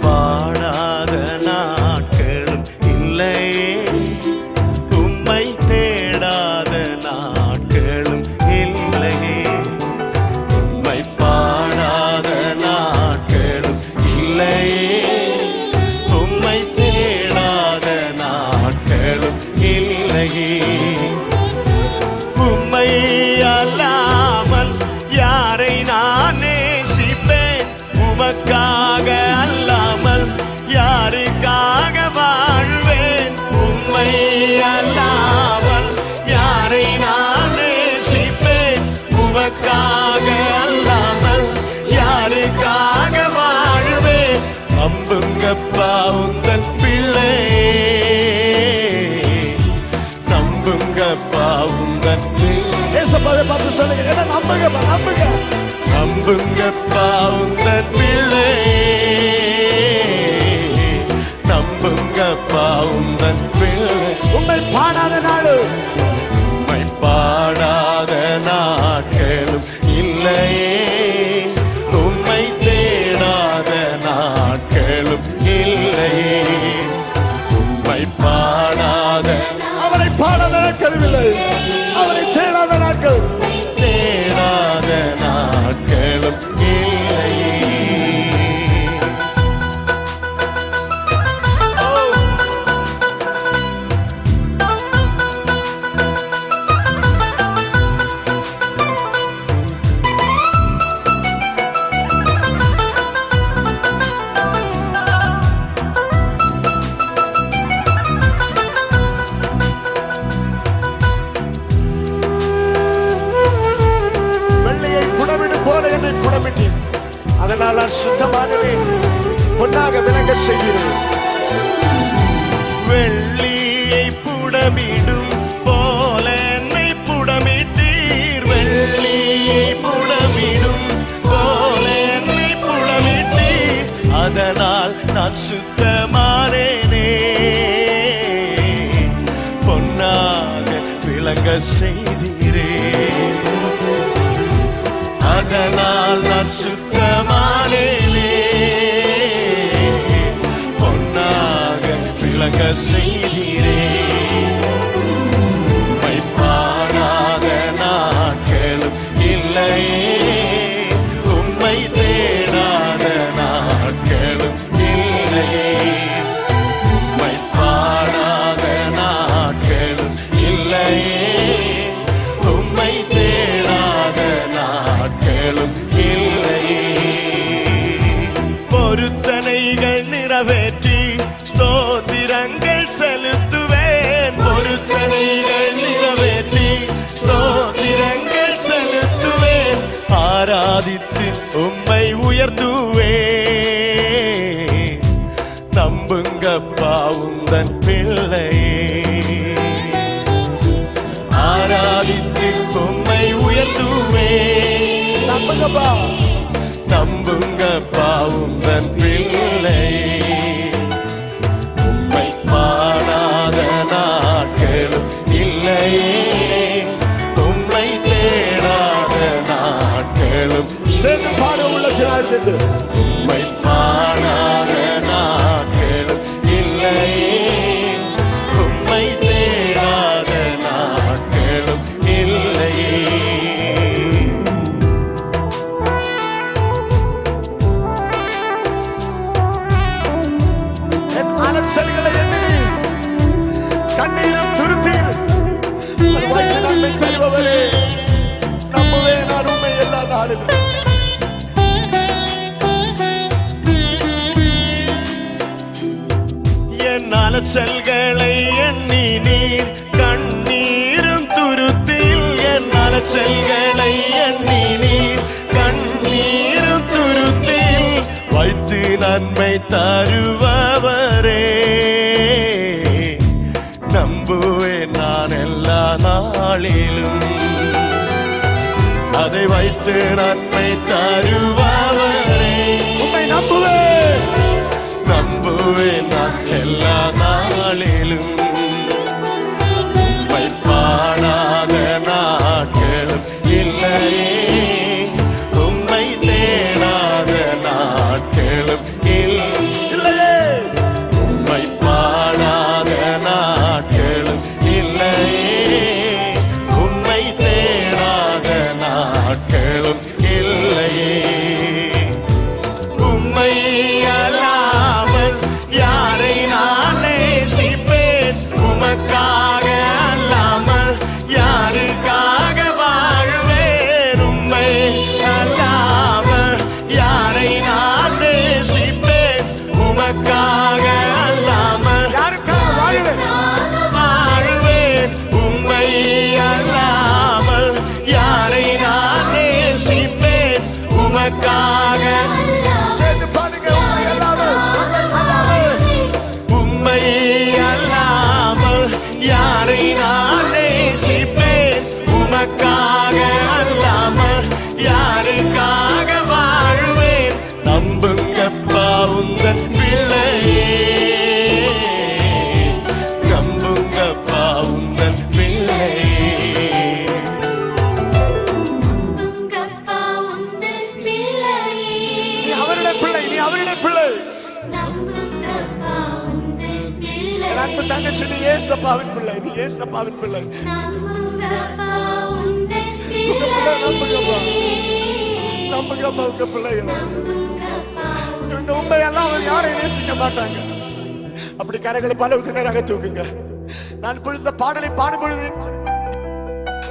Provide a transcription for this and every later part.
பாடாத நாட்களும் இல்லையே, உம்மை தேடாத நாட்களும் இல்லையே. உம்மை பாடாத நாட்களும் இல்லையே, உம்மை தேடாத நாட்களும் இல்லையே. உம்மை அல்லாமல் யாரை நான் நேசிப்பேன்? உமக்காக அல்லாமல் யாருக்காக வாழ்வேன்? உம்மை அல்லாமல் யாரை நான் நேசிப்பேன்? உமக்காக அல்லாமல் யாருக்காக வாழ்வேன்? நம்புங்கப்பா உந்தன் பிள்ளை, நம்புங்கப்பா உந்தன் பார்த்து சொல்லுங்க, நம்புங்கப்பா, நம்புங்க, நம்புங்கப்பா உந்தன் பிள்ளை, நம்புங்கப்பா உந்தன் பிள்ளை. உம்மை பாடாத நாடு, உம்மை பாடாத நாட்களும் இல்லையே, உம்மை தேடாத நாட்களும் இல்லையே. உம்மை பாடாத, அவரை பாடாத நாட்களும் இல்லை, அவரை தேடாத நாட்கள், தேடாத நாட்களும் இல்லையே. அதனால் நான் சுத்தமாகவே பொன்னாக விளங்க செய்கிறேன். வெள்ளியை புடமிடும் போல என்னை புடமிட்டீர், வெள்ளியை புடமிடும் போல என்னை புடமிட்டீர். அதனால் நான் சுத்தமானேனே, பொன்னாக விளங்க செய்தீரே. அதனால் நான் சுத்தமானேனே, பொன்னாக விளங்க செய்தீரே. உம்மை பாடாத நாட்களும் இல்லையே, உம்மை தேடாத நாட்களும் இல்லையே. உம்மை பாடாத நாட்களும் இல்லையே, உம்மை தேடாத நாட்களும் இல்லையே. பொருத்தனைகள் நிறைவேற்றி ஸ்தோத்திரங்கள் செலுத்துவேன், பொருத்தனைகள் நிறைவேற்றி ஸ்தோத்திரங்கள் செலுத்துவேன். ஆராதித்து உம்மை உயர்த்துவேன், நம்புங்கப்பா உந்தன் பிள்ளையே. ஆராதித்து உம்மை உயர்த்துவேன், நம்புங்கப்பா, நம்புங்கப்பா உந்தன் பிள்ளை. உம்மை பாடாத நாட்களும் இல்லையே, உம்மை தேடாத நாட்களும். சேர்ந்து பாட உள்ளத்தினால் சென்று உம்மை பாடாத நாட்களும் இல்லையே, உம்மை தேடாத நாட்களும் இல்லையே. அலச்சல்களை எண்ணி கண்ணீரும் துருத்தியில் நன்மை தருபவரே, நம்புவேன் நான் உண்மை எல்லா நாளிலும். என் அலச்சல்களை எண்ணி நீர் கண்ணீரும் துருத்தில், என் அலச்சல்களை எண்ணி நீர் கண்ணீரும் துருத்தில் வைத்து நன்மை தருபவரே, நம்புவேன் நான் எல்லா நாளிலும். அதை வைத்து நன்மை தருபவரே, உம்மை நம்புவேன், நம்புவேன் நான் எல்லா நாளிலும். உம்மை பாடாத நாட்களும் இல்லையே, உம்மை தேடாத நாட்களும் இல்லை. என் அன்பு தங்கச்சி, நீ ஏசப்பாவின் பிள்ளை, நீ ஏசப்பாவின் பிள்ளை. நம்புங்கப்பா உங்க பிள்ளைகளை. இந்த உண்மையெல்லாம் அவர் யாரையும் நேசிக்க மாட்டாங்க. அப்படி கரைகளை பல நேராக தூக்குங்க. நான் இப்பொழுது இந்த பாடலை பாடும்பொழுது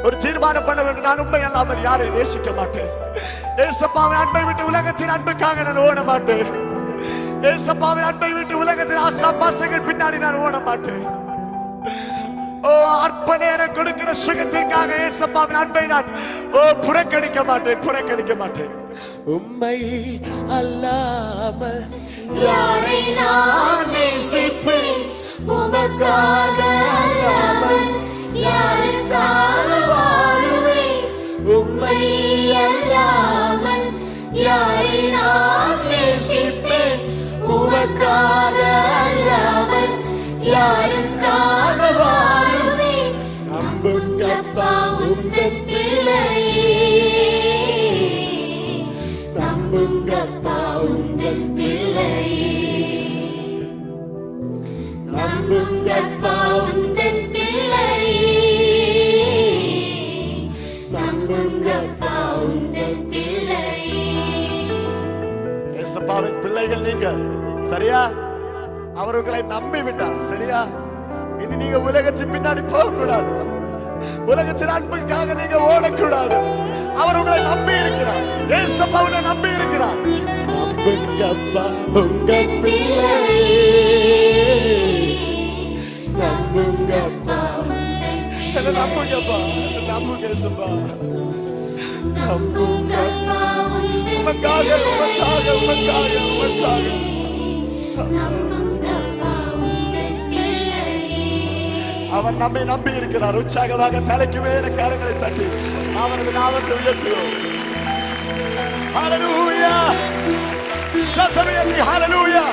ஒரு தீர்மானம் பண்ண வேண்டும். நான் உண்மை அல்லாமல் யாரை நேசிக்க மாட்டேன். ஏசப்பாவின் அன்பை விட்டு உலகத்தின் அன்புக்காக நான் ஓட மாட்டேன். ஏசப்பாவின் அன்பை விட்டு உலகத்தின் ஆசாபாசங்கள் பின்னாடி நான் ஓட மாட்டேன். ஓ, அற்ப நேரம் கொடுக்கிற சுகத்திற்காக ஏசப்பாவின் அன்பை நான் புறக்கணிக்க மாட்டேன், புறக்கணிக்க மாட்டேன். உண்மை அல்லாமல் யாரை நான் நேசிப்பேன், உமக்காக அல்லாமல் யாருக்காக வாழுவேன். உம்மை அல்லாமல் யாரை நான் நேசிப்பேன், உமக்காக அல்லாமல் யாருக்காக வாழுவேன். நம்புங்கப்பா உந்தன் பிள்ளையே, நம்புங்கப்பா உந்தன் பிள்ளையே, நம்புங்கப்பா உந்தன் பிள்ளையே, நம்புங்கப்பா உந்தன் பிள்ளையே. ஏசப்பாவின் பிள்ளைகள் நீங்கள், சரியா? அவர் உங்களை நம்பி விட்டார், சரியா? இனி நீங்க உலகத்தின் பின்னாடி போக கூடாது. உலகத்தின் அன்புக்காக நீங்க ஓடக்கூடாது. அவர் உங்களை நம்பி இருக்கிறார். ஏசப்பா உங்களை நம்பி இருக்கிறார். நம்புங்கப்பா உங்க பிள்ளையே, நம்புங்கப்பா, என்ன நம்புங்கப்பா, நம்புங்க ஏசப்பா, நம்புங்கப்பா. உமக்காக உமக்காக உமக்காக உமக்காக அவர் நம்மை நம்பி இருக்கிறார். உற்சாகமாக தலைக்கு மேல கரங்களை தட்டி அவரது நாமத்தை உயர்த்துவோம். ஹல்லேலூயா, சத்தமியத்தி ஹல்லேலூயா.